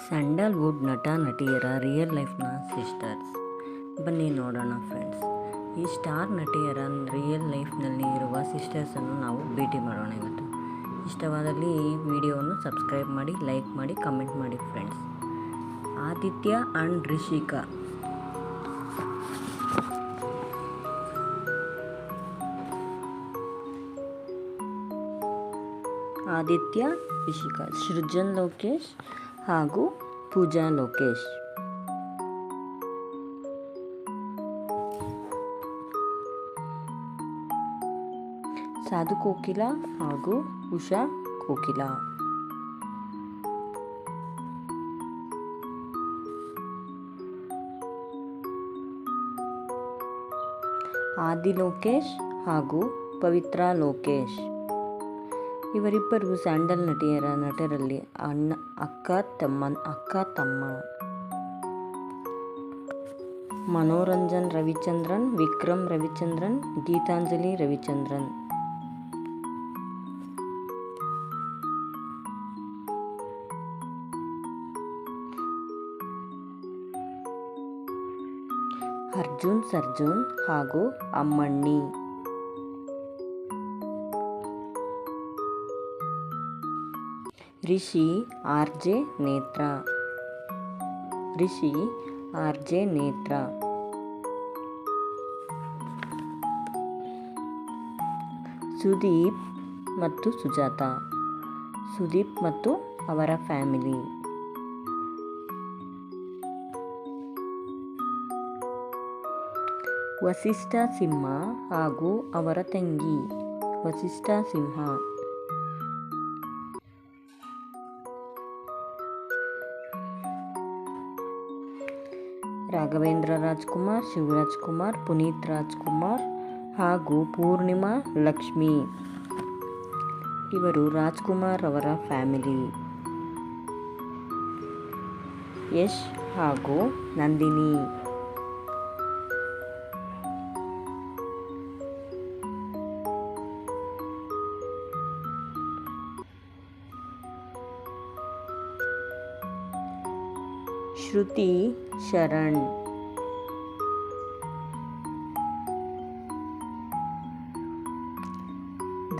Sandalwood ನಟ ನಟಿಯರ real ಲೈಫ್ನ sisters. ಬನ್ನಿ ನೋಡೋಣ ಫ್ರೆಂಡ್ಸ್. ಈ ಸ್ಟಾರ್ ನಟಿಯರ ರಿಯಲ್ ಲೈಫ್ನಲ್ಲಿ ಇರುವ ಸಿಸ್ಟರ್ಸನ್ನು ನಾವು ಭೇಟಿ ಮಾಡೋಣ ಇವತ್ತು. ಇಷ್ಟವಾದಲ್ಲಿ ಈ ವಿಡಿಯೋವನ್ನು ಸಬ್ಸ್ಕ್ರೈಬ್ ಮಾಡಿ, ಲೈಕ್ ಮಾಡಿ, ಕಮೆಂಟ್ ಮಾಡಿ ಫ್ರೆಂಡ್ಸ್. ಆದಿತ್ಯ ಆ್ಯಂಡ್ ರಿಷಿಕಾ. ಆದಿತ್ಯ, ರಿಷಿಕಾ, ಸೃಜನ್ ಲೋಕೇಶ್ ಹಾಗೂ ಪೂಜಾ ಲೋಕೇಶ್. ಸಾಧು ಕೋಕಿಲ ಹಾಗೂ ಉಷಾ ಕೋಕಿಲ. ಆದಿ ಲೋಕೇಶ್ ಹಾಗೂ ಪವಿತ್ರ ಲೋಕೇಶ್. ಇವರಿಬ್ಬರು ಸ್ಯಾಂಡಲ್ ನಟರಲ್ಲಿ ಅಕ್ಕ ತಮ್ಮ. ಮನೋರಂಜನ್ ರವಿಚಂದ್ರನ್, ವಿಕ್ರಮ್ ರವಿಚಂದ್ರನ್, ಗೀತಾಂಜಲಿ ರವಿಚಂದ್ರನ್. ಅರ್ಜುನ್ ಸರ್ಜನ್ ಹಾಗೂ ಅಮ್ಮಣ್ಣಿ. ರಿಷಿ ಆರ್.ಜೆ. ನೇತ್ರ. ಸುದೀಪ್ ಮತ್ತು ಸುಜಾತಾ. ಸುದೀಪ್ ಮತ್ತು ಅವರ ಫ್ಯಾಮಿಲಿ. ವಸಿಷ್ಠ ಸಿಂಹ ಹಾಗೂ ಅವರ ತಂಗಿ ವಸಿಷ್ಠ ಸಿಂಹ. ರಾಘವೇಂದ್ರ ರಾಜ್ಕುಮಾರ್, ಶಿವರಾಜ್ ಕುಮಾರ್, ಪುನೀತ್ ರಾಜ್ಕುಮಾರ್ ಹಾಗೂ ಪೂರ್ಣಿಮಾ ಲಕ್ಷ್ಮಿ. ಇವರು ರಾಜ್ಕುಮಾರ್ ಅವರ ಫ್ಯಾಮಿಲಿ. ಯಶ್ ಹಾಗೂ ನಂದಿನಿ. ಶ್ರುತಿ ಶರಣ್.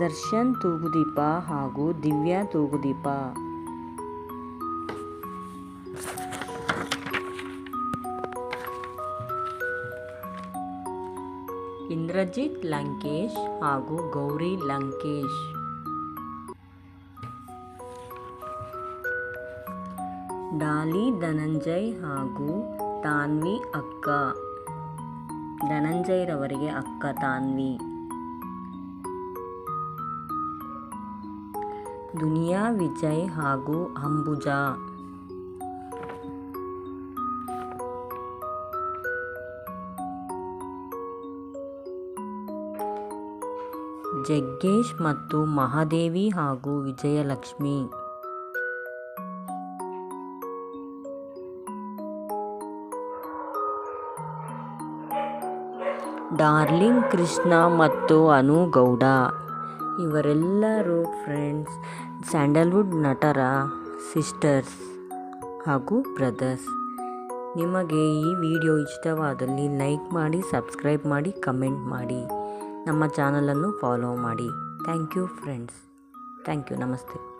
ದರ್ಶನ್ ತೂಗುದೀಪ ಹಾಗೂ ದಿವ್ಯಾ ತೂಗುದೀಪ. ಇಂದ್ರಜಿತ್ ಲಂಕೇಶ್ ಹಾಗೂ ಗೌರಿ ಲಂಕೇಶ್. ಡಾಲಿ ಧನಂಜಯ್ ಹಾಗೂ ತಾನ್ವಿ ಅಕ್ಕ. ಧನಂಜಯರವರಿಗೆ ಅಕ್ಕ ತಾನ್ವಿ. ದುನಿಯಾ ವಿಜಯ್ ಹಾಗೂ ಅಂಬುಜಾ. ಜಗ್ಗೇಶ್ ಮತ್ತು ಮಹಾದೇವಿ ಹಾಗೂ ವಿಜಯಲಕ್ಷ್ಮಿ. ಡಾರ್ಲಿಂಗ್ ಕೃಷ್ಣ ಮತ್ತು ಅನು ಗೌಡ. ಇವರೆಲ್ಲರೂ ಫ್ರೆಂಡ್ಸ್ ಸ್ಯಾಂಡಲ್ವುಡ್ ನಟರ ಸಿಸ್ಟರ್ಸ್ ಹಾಗೂ ಬ್ರದರ್ಸ್. ನಿಮಗೆ ಈ ವಿಡಿಯೋ ಇಷ್ಟವಾದಲ್ಲಿ ಲೈಕ್ ಮಾಡಿ, ಸಬ್ಸ್ಕ್ರೈಬ್ ಮಾಡಿ, ಕಮೆಂಟ್ ಮಾಡಿ, ನಮ್ಮ ಚಾನಲನ್ನು ಫಾಲೋ ಮಾಡಿ. Thank you friends. Thank you. ನಮಸ್ತೆ.